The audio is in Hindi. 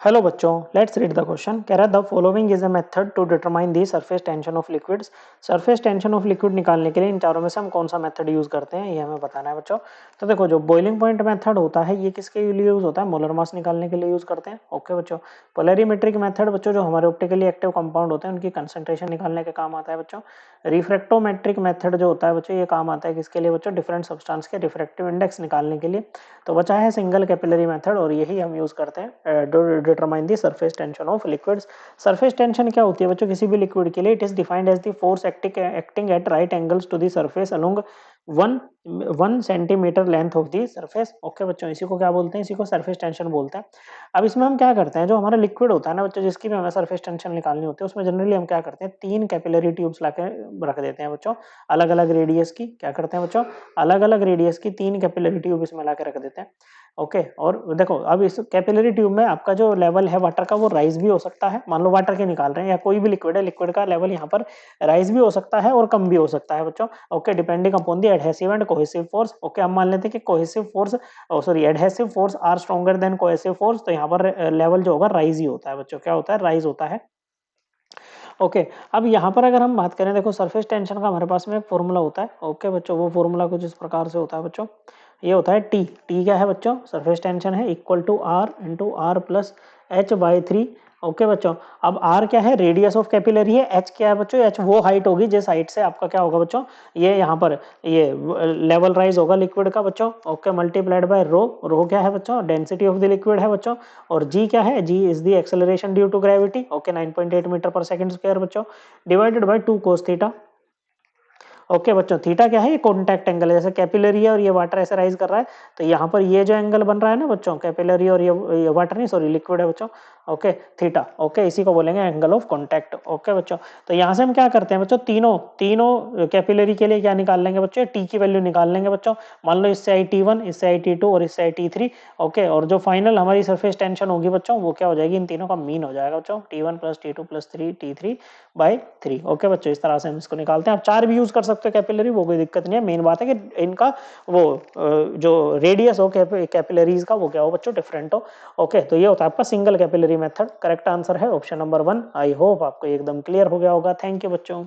हेलो बच्चों, लेट्स रीड द क्वेश्चन। कह रहा है the following is a method to determine the surface tension of liquids. Surface tension of liquid निकालने के लिए इन चारों में से हम कौन सा मेथड यूज करते हैं, ये हमें बताना है बच्चों। तो देखो, जो बॉइलिंग पॉइंट मेथड होता है ये किसके लिए यूज होता है? मोलर मास निकालने के लिए यूज करते हैं। ओके बच्चों। पोलरिमेट्रिक मेथड बच्चों, जो हमारे ऑप्टिकली एक्टिव कंपाउंड होते हैं उनकी कंसंट्रेशन निकालने के काम आता है बच्चों। रिफ्रैक्टोमेट्रिक मेथड जो होता है बच्चों, ये काम आता है किसके लिए बच्चों? डिफरेंट सब्सटेंस के रिफ्रैक्टिव इंडेक्स निकालने के लिए। तो बचा है सिंगल कैपिलरी मेथड, और यही हम यूज करते हैं to determine the surface tension of liquids. Surface tension क्या होती है बच्चों? किसी भी लिक्विड के लिए it is defined as the force acting at right angles to the surface along one 1 centimetre length of the surface. Okay बच्चों, इसी को क्या बोलते हैं? इसी को सरफेस टेंशन बोलते हैं। अब इसमें हम क्या करते हैं, जो हमारा लिक्विड होता है ना बच्चों, जिसकी भी हमें सरफेस टेंशन निकालनी होती है, उसमें जनरली हम क्या करते हैं, 3 कैपिलरी ट्यूब्स लाके रख देते हैं बच्चों, अलग अलग रेडियस की। क्या करते हैं बच्चों? अलग अलग रेडियस की 3 कैपिलरी ट्यूब इसमें लाके रख देते हैं। ओके, और देखो अब इस कैपिलरी ट्यूब में आपका जो लेवल है वाटर का वो राइज भी हो सकता है। मान लो वाटर के निकाल रहे हैं या कोई भी लिक्विड है, लिक्विड का लेवल यहाँ पर राइज भी हो सकता है और कम भी हो सकता है बच्चों। Okay, depending upon the adhesive and cohesive force. Okay, हम मान लेते हैं कि cohesive force, sorry, adhesive force are stronger than cohesive force, तो यहाँ पर लेवल जो होगा राइज ही होता है बच्चों। क्या होता है? राइज होता है। ओके, अब यहाँ पर अगर हम बात करें, देखो सरफेस टेंशन का हमारे पास में एक फॉर्मूला होता है। ओके बच्चों, वो फॉर्मूला कुछ इस प्रकार से होता है बच्चों। ये होता है टी। टी क्या है बच्चों? सरफेस टेंशन है equal to R into R plus H by 3। Okay बच्चों, अब आर क्या है? रेडियस ऑफ कैपिलरी है। एच क्या है बच्चों? एच वो हाइट होगी जिस हाइट से आपका क्या होगा बच्चों, ये यहाँ पर ये लेवल राइज होगा लिक्विड का बच्चों। ओके, मल्टीप्लाइड बाय रो। रो क्या है बच्चों? डेंसिटी ऑफ द लिक्विड है बच्चों। और जी क्या है? G is the acceleration due to gravity. Okay, 9.8 metre पर सेकंड स्क्वायर बच्चों, divided by 2 cos theta. Okay बच्चों, थीटा क्या है? ये कॉन्टैक्ट एंगल है। जैसे कैपिलरी है और ये वाटर ऐसे राइज कर रहा है, तो यहाँ पर ये जो एंगल बन रहा है ना बच्चों, कैपिलरी और ये वाटर नहीं, सॉरी, लिक्विड है बच्चों। Okay, theta. ओके, इसी को बोलेंगे एंगल ऑफ कॉन्टैक्ट। ओके बच्चों, तो यहाँ से हम क्या करते हैं बच्चों, तीनों तीनों कैपिलरी के लिए क्या निकाल लेंगे बच्चों? टी की वैल्यू निकाल लेंगे बच्चों। मान लो इससे आई T1, इससे आई T2 और इससे आई T3। ओके, और जो फाइनल हमारी सरफेस टेंशन होगी बच्चों, वो क्या हो जाएगी? इन तीनों का मीन हो जाएगा बच्चों, T1 plus T2 plus 3 T3 by 3। Okay बच्चों, इस तरह से हम इसको निकालते हैं। आप 4 भी यूज कर सकते हो कैपिलरी, वो कोई दिक्कत नहीं है। मेन बात है कि इनका वो जो रेडियस हो कैपिलरीज का, वो क्या हो बच्चों? डिफरेंट हो। ओके, तो ये होता है आपका single capillary method. Correct answer है ऑप्शन नंबर 1। आई होप आपको एकदम क्लियर हो गया होगा। थैंक यू बच्चों।